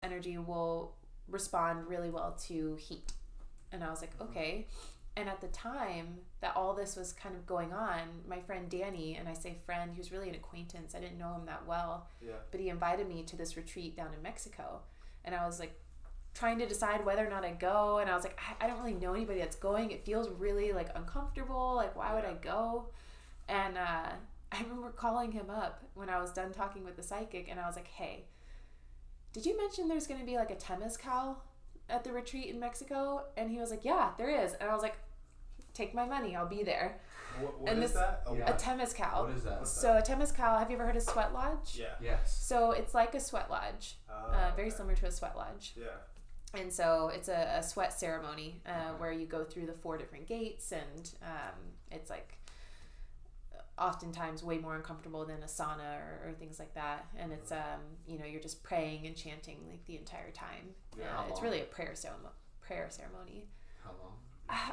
energy will respond really well to heat. And I was like, okay. And at the time that all this was kind of going on, my friend Danny, and I say friend, he was really an acquaintance. I didn't know him that well, but he invited me to this retreat down in Mexico. And I was like trying to decide whether or not I'd go. And I was like, I don't really know anybody that's going. It feels really like uncomfortable. Like, why would I go? And I remember calling him up when I was done talking with the psychic, and I was like, hey, did you mention there's going to be like a temazcal at the retreat in Mexico? And he was like, yeah, there is. And I was like, take my money, I'll be there. What is that? A temazcal. What is that? So a temazcal, have you ever heard of sweat lodge? Yeah. Yes. So it's like a sweat lodge, very similar to a sweat lodge. Yeah. And so it's a sweat ceremony where you go through the 4 different gates, and it's like oftentimes way more uncomfortable than a sauna or things like that. And it's you're just praying and chanting like the entire time. It's really a prayer ceremony. How long?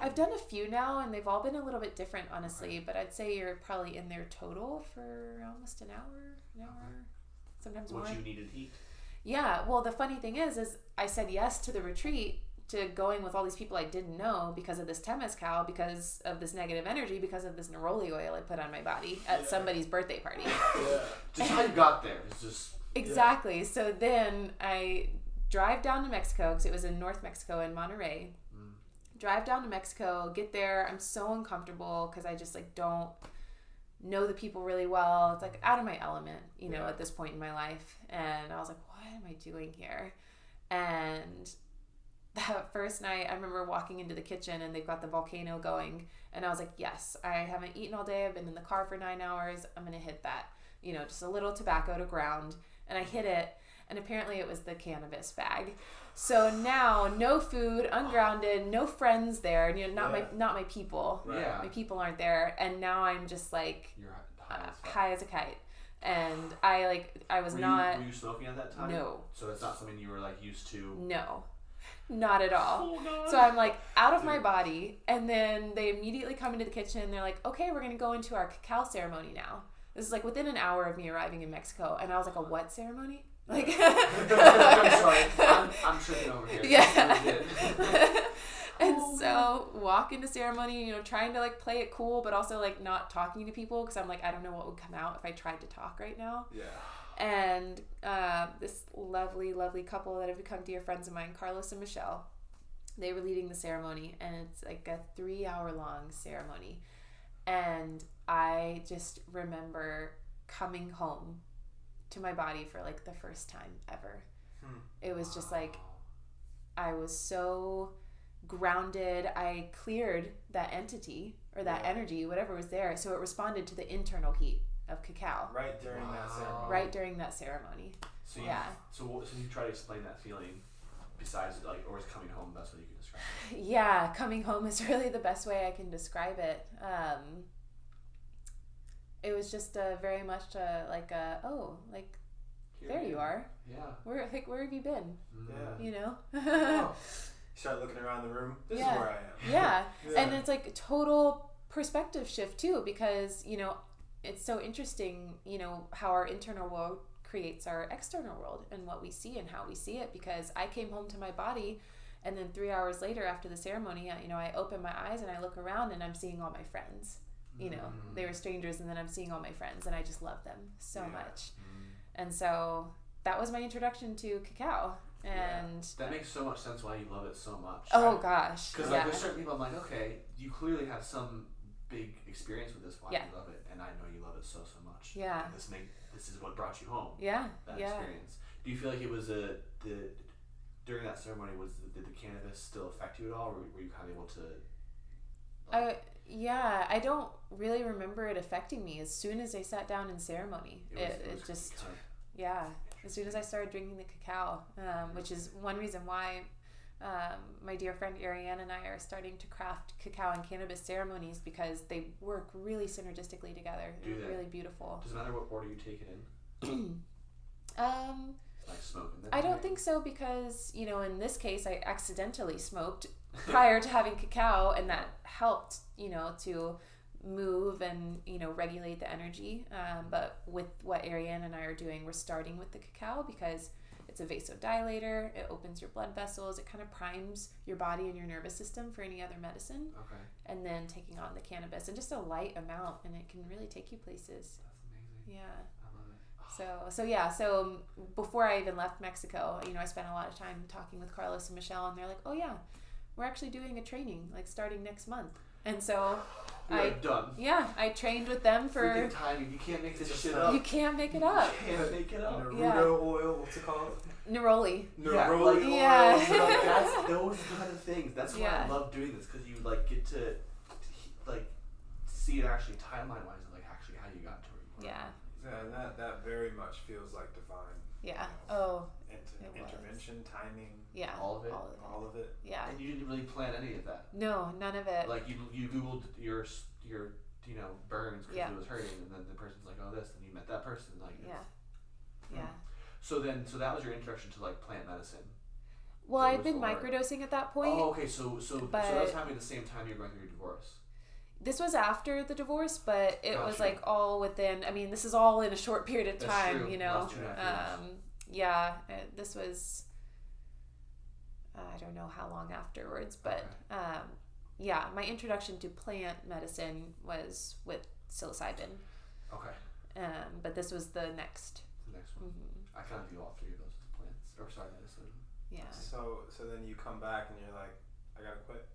I've done a few now, and they've all been a little bit different, honestly. But I'd say you're probably in there total for almost an hour, sometimes more. Would you need heat? Yeah. Well, the funny thing is I said yes to the retreat, to going with all these people I didn't know because of this temazcal, because of this negative energy, because of this neroli oil I put on my body at somebody's birthday party. Just how you got there. It's just exactly. So then I drive down to Mexico, because it was in North Mexico in Monterrey. Drive down to Mexico, get there. I'm so uncomfortable because I just like don't know the people really well. It's like out of my element, at this point in my life. And I was like, what am I doing here? And that first night, I remember walking into the kitchen and they've got the volcano going. And I was like, yes, I haven't eaten all day. I've been in the car for 9 hours. I'm going to hit that, just a little tobacco to ground. And I hit it. And apparently it was the cannabis bag. So now, no food, ungrounded, no friends there. Not my people. Right. Yeah. My people aren't there. And now I'm just like You're high as a kite. And I was not. Were you smoking at that time? No. So it's not something you were like used to. No, not at all. Oh, God. So I'm like out of my body, and then they immediately come into the kitchen. And they're like, "Okay, we're gonna go into our cacao ceremony now." This is like within an hour of me arriving in Mexico, and I was like, "A what ceremony?" Like, I'm sorry, I'm tripping over here. Yeah. And so walk into ceremony, trying to like play it cool, but also like not talking to people, because I'm like, I don't know what would come out if I tried to talk right now. Yeah. And this lovely, lovely couple that have become dear friends of mine, Carlos and Michelle, they were leading the ceremony, and it's like a 3-hour-long ceremony. And I just remember coming home to my body for like the first time ever. It was just like, I was so grounded. I cleared that entity or that energy, whatever was there, so it responded to the internal heat of cacao Right during that ceremony. right during that ceremony. So you try to explain that feeling besides or is coming home, that's what you can describe it? Yeah, coming home is really the best way I can describe it. It was just very much there you are. Yeah. Where have you been? Yeah. Oh. You start looking around the room. This Yeah. is where I am. Yeah. And it's like total perspective shift too, because it's so interesting, how our internal world creates our external world and what we see and how we see it. Because I came home to my body, and then 3 hours later after the ceremony, I open my eyes and I look around and I'm seeing all my friends. They were strangers, and then I'm seeing all my friends, and I just love them so much. And so that was my introduction to cacao. And that makes so much sense why you love it so much. Oh gosh. Because there's certain people I'm like, okay, you clearly have some big experience with this, why you love it, and I know you love it so much. Yeah. And this is what brought you home. Yeah. That experience. Do you feel like it was during that ceremony, did the cannabis still affect you at all, or were you kind of able to? Yeah, I don't really remember it affecting me. As soon as I sat down in ceremony, it just as soon as I started drinking the cacao, which is one reason why my dear friend Ariane and I are starting to craft cacao and cannabis ceremonies, because they work really synergistically together. They're really beautiful. Does it matter what order you take it in? Like smoking? I don't think so, because in this case I accidentally smoked prior to having cacao, and that helped to move and regulate the energy. But with what Ariane and I are doing, we're starting with the cacao because It's a vasodilator. It opens your blood vessels. It kind of primes your body and your nervous system for any other medicine. Okay. And then taking on the cannabis, and just a light amount, and it can really take you places. That's amazing. Yeah. I love it. So before I even left Mexico, I spent a lot of time talking with Carlos and Michelle, and they're like, oh yeah, we're actually doing a training like starting next month. And so done. Yeah, I trained with them for freaking timing. You can't make this shit up. You can't make it up. You can't make it up. Naruto oil, what's it called? Neroli. Neroli oil. Yeah. Like, that's those kind of things. That's why Yeah. I love doing this, because you like get to like see it actually timeline wise, and like actually how you got to where you are. Yeah, and that very much feels like divine. Yeah. You know, It was. intervention, timing. Yeah. All of it. All of it. Yeah. And you didn't really plan any of that. No, none of it. Like you googled your burns because Yeah. it was hurting, and then the person's like, oh this, and you met that person, like Yeah. it's- Yeah. So that was your introduction to like plant medicine. Well, That I'd was been all right. microdosing at that point. Oh, okay. So But- that was happening at the same time you were going through your divorce. This was after the divorce, but it was Gotcha. like all within. I mean, this is all in a short period of That's time. true. You know. Last 2.5 years. Yeah. This was. I don't know how long afterwards, but Okay. yeah, my introduction to plant medicine was with psilocybin. Okay. But this was the next. The next one. Mm-hmm. I kind of view all three of those as plants, or sorry, medicine. Yeah. So then you come back and you're like, I gotta quit.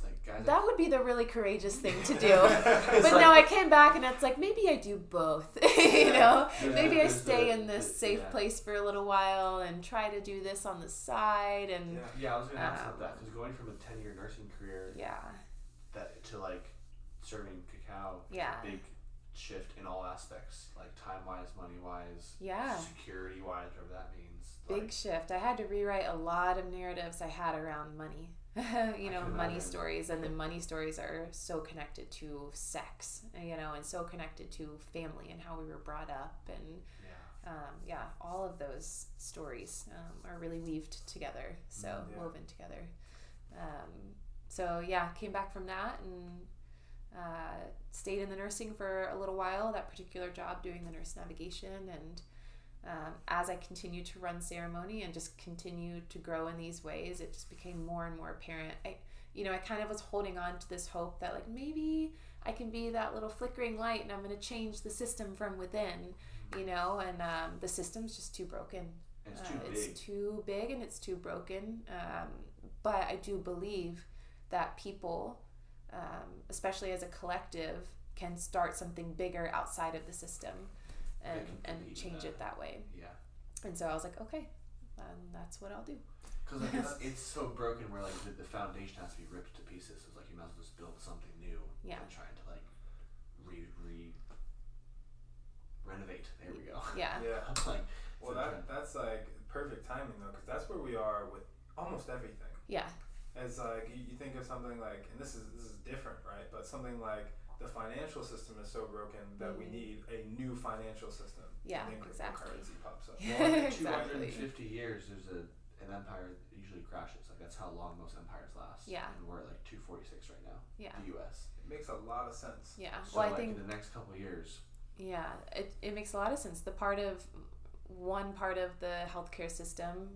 Like guys. That would be the really courageous thing to do. But no, I came back and it's like, maybe I do both. You know, maybe I stay in this safe place for a little while and try to do this on the side. And Yeah, I was gonna ask about that, because going from a 10-year nursing career that to like serving cacao, Yeah. a big shift in all aspects, like time wise, money wise, Yeah. security wise, whatever that means. Big Like, shift. I had to rewrite a lot of narratives I had around money. can Money imagine. stories, and then money stories are so connected to sex, and so connected to family and how we were brought up, and all of those stories are really weaved together, woven together. Came back from that and stayed in the nursing for a little while, that particular job doing the nurse navigation, and as I continued to run ceremony and just continued to grow in these ways, it just became more and more apparent. I kind of was holding on to this hope that like maybe I can be that little flickering light and I'm going to change the system from within, and the system's just too broken. It's too big. It's too big and it's too broken. But I do believe that people, especially as a collective, can start something bigger outside of the system and change it that way. Yeah. And so I was like, okay, that's what I'll do. Because like it's so broken where like the foundation has to be ripped to pieces. So it's like you might as well just build something new. Yeah. Than trying to like renovate. There we go. Yeah. Yeah. Like, Well, that's like perfect timing though, because that's where we are with almost everything. Yeah. It's like you think of something like, and this is different, right? But something like the financial system is so broken that we need a new financial system. Yeah, and then exactly. cryptocurrency pops up. well, in Exactly. 250 years, there's an empire that usually crashes. Like that's how long most empires last. Yeah. And we're at like 246 right now. Yeah. The U.S. It makes a lot of sense. Yeah. So Well, I like think in the next couple of years. Yeah, it makes a lot of sense. One part of the healthcare system,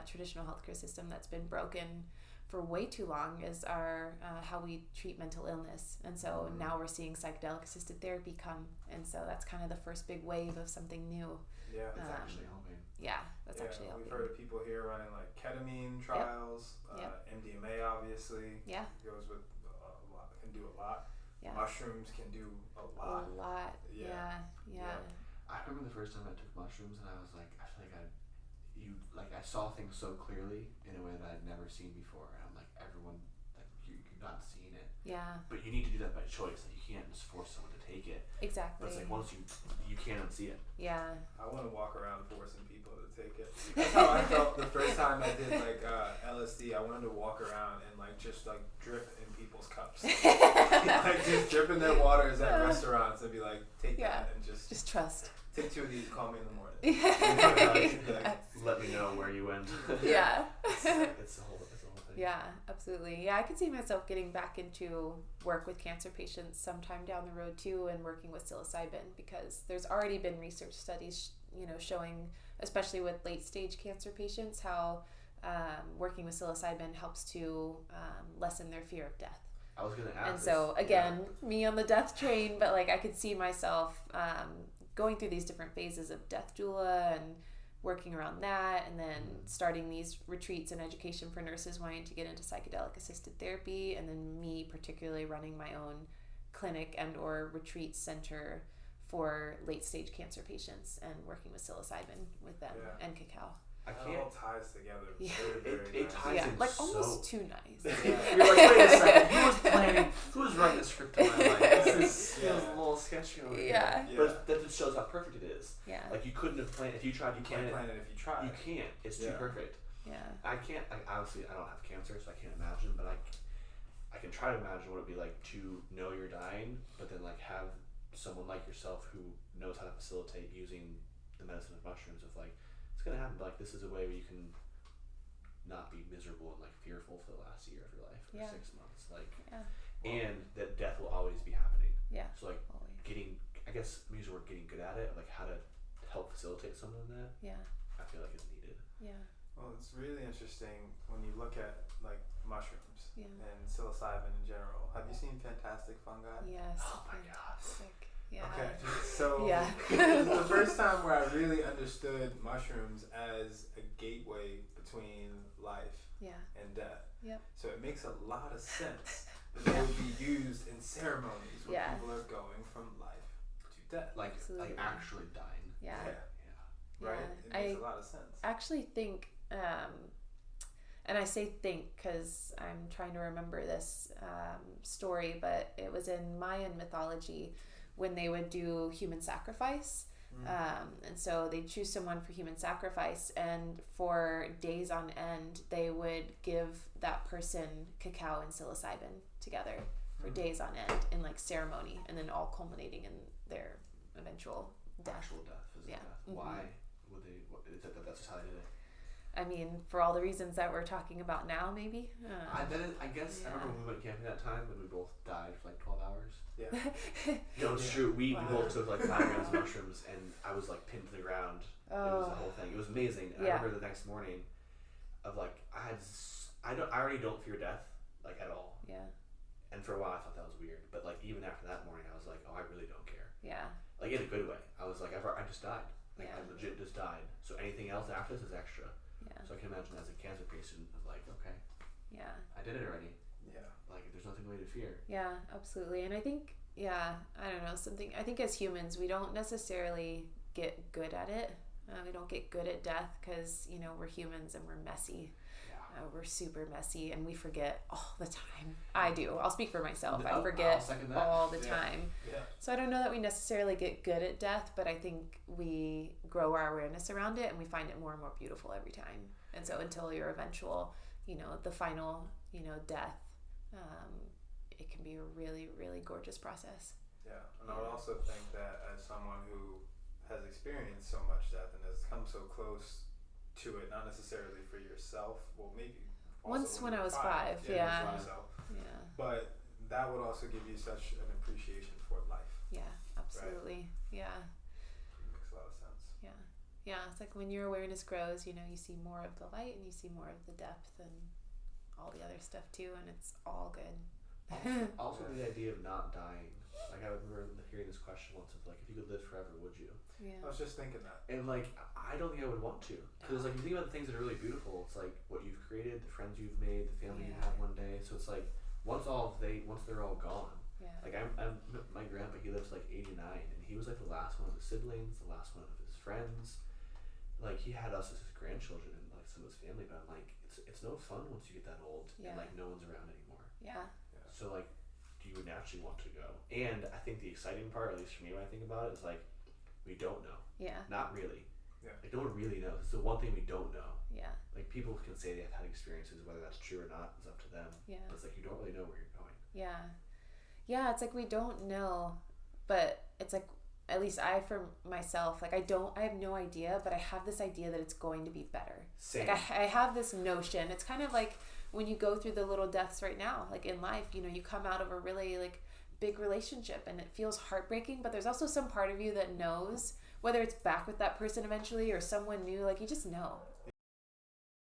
traditional healthcare system that's been broken for way too long is our how we treat mental illness. And so now we're seeing psychedelic assisted therapy come. And so that's kind of the first big wave of something new. Yeah. It's actually helping. Yeah, that's actually helping. We've heard of people here running like ketamine trials, MDMA obviously. Yeah. Goes with a lot, can do a lot. Yeah. Mushrooms can do a lot. A lot. Yeah. I remember the first time I took mushrooms and I was like, I feel like I saw things so clearly in a way that I'd never seen before. And I'm like, everyone, like you're not seeing it. Yeah. But you need to do that by choice. Like you can't just force someone to take it. Exactly. But it's like once you can't unsee it. Yeah. I want to walk around forcing people to take it. That's how I felt the first time I did like LSD. I wanted to walk around and like just like drip in people's cups, like just drip in their waters at restaurants and be like, take that and just trust. Take 2 of these. Call me in the morning. Let me know where you went. Yeah. It's the whole thing. Yeah, absolutely. Yeah, I could see myself getting back into work with cancer patients sometime down the road too, and working with psilocybin, because there's already been research studies, showing especially with late stage cancer patients, how working with psilocybin helps to lessen their fear of death. I was gonna ask. And so again, me on the death train, but like I could see myself going through these different phases of death doula and working around that, and then starting these retreats and education for nurses wanting to get into psychedelic assisted therapy, and then me particularly running my own clinic and or retreat center for late stage cancer patients and working with psilocybin with them and cacao. I It can't. all ties together. Yeah. Very It nice. ties Yeah, in like so. almost too nice. You're like, wait a second. Who was planning? Who was writing the script in my life? This feels a little sketchy over here. Yeah. But that just shows how perfect it is. Yeah. Like you couldn't have planned if you tried. You Can't can't. plan it if you try. You can't. It's too perfect. Yeah. I can't. Like obviously, I don't have cancer, so I can't imagine. But I can try to imagine what it'd be like to know you're dying, but then like have someone like yourself who knows how to facilitate using the medicine of mushrooms. Of like, it's gonna happen. But like, this is a way where you can not be miserable and like fearful for the last year of your life or 6 months. Like, and that death will always be happening. Yeah. So like Always. getting, I guess, I'm using the word getting good at it. Like how to help facilitate someone in that. Yeah. I feel like is needed. Yeah. Well, it's really interesting when you look at like mushrooms Yeah. and psilocybin in general. Have you seen Fantastic Fungi? Yes. Oh my God. Fantastic. Yeah. Okay, so Yeah. this is the first time where I really understood mushrooms as a gateway between life and death. Yep. So it makes a lot of sense that they would be used in ceremonies where people are going from life to death. Like Absolutely. actually dying. Yeah. Right? Yeah. It makes a lot of sense. I actually think, and I say think because I'm trying to remember this story, but it was in Mayan mythology when they would do human sacrifice. And so they'd choose someone for human sacrifice, and for days on end, they would give that person cacao and psilocybin together for days on end in like ceremony, and then all culminating in their eventual death. Actual death. Physical death. Mm-hmm. Why would they? That's just how they did it. I mean, for all the reasons that we're talking about now, maybe. I guess I remember when we went camping that time and we both died for like 12 hours. Yeah. No, it's true. We both took like 5 grams of mushrooms and I was like pinned to the ground. It was the whole thing. It was amazing. And I remember the next morning of like I already don't fear death like at all. Yeah. And for a while I thought that was weird, but like even after that morning I was like, oh, I really don't care. Yeah. Like in a good way. I was like, I just died. Like Yeah. I legit just died. So anything else after this is extra. Yeah. So I can imagine as a cancer patient of like, okay, Yeah. I did it already. Yeah. Like there's nothing really to fear. Yeah, absolutely. And I think, I don't know, I think as humans, we don't necessarily get good at it. We don't get good at death because, we're humans and we're messy. Yeah. We're super messy and we forget all the time. I do. I'll speak for myself. I I'll forget second that. all the time. Yeah. So I don't know that we necessarily get good at death, but I think we grow our awareness around it and we find it more and more beautiful every time. And so until your eventual, the final, death, it can be a really, really gorgeous process. Yeah, and I would also think that as someone who has experienced so much death and has come so close to it, not necessarily for yourself, well, maybe also Once when you I were was 5, for yourself, Yeah. but that would also give you such an appreciation for life. Yeah, absolutely. Right? Yeah. It makes a lot of sense. Yeah. Yeah, it's like when your awareness grows, you see more of the light and you see more of the depth and all the other stuff too, and it's all good. Also the idea of not dying. Like I remember hearing this question once of like, if you could live forever, would you? Yeah. I was just thinking that. And like, I don't think I would want to, because like, if you think about the things that are really beautiful, it's like what you've created, the friends you've made, the family you have one day. So it's like once they're all gone. Yeah. Like I'm my grandpa, he lives like 89, and he was like the last one of his siblings, the last one of his friends. Like he had us as his grandchildren and like some of his family, but I'm like, it's no fun once you get that old and like no one's around anymore. Yeah. So like, do you naturally want to go? And I think the exciting part, at least for me when I think about it, is like, we don't know. Yeah. Not really. Yeah. Like no one really knows. It's the one thing we don't know. Yeah. Like people can say they've had experiences, whether that's true or not is up to them. Yeah. But it's like you don't really know where you're going. Yeah. Yeah, it's like we don't know, but it's like, at least I, for myself, like I have no idea, but I have this idea that it's going to be better. Same. Like I have this notion. It's kind of like when you go through the little deaths right now, like in life, you come out of a really like big relationship and it feels heartbreaking, but there's also some part of you that knows whether it's back with that person eventually or someone new, like you just know.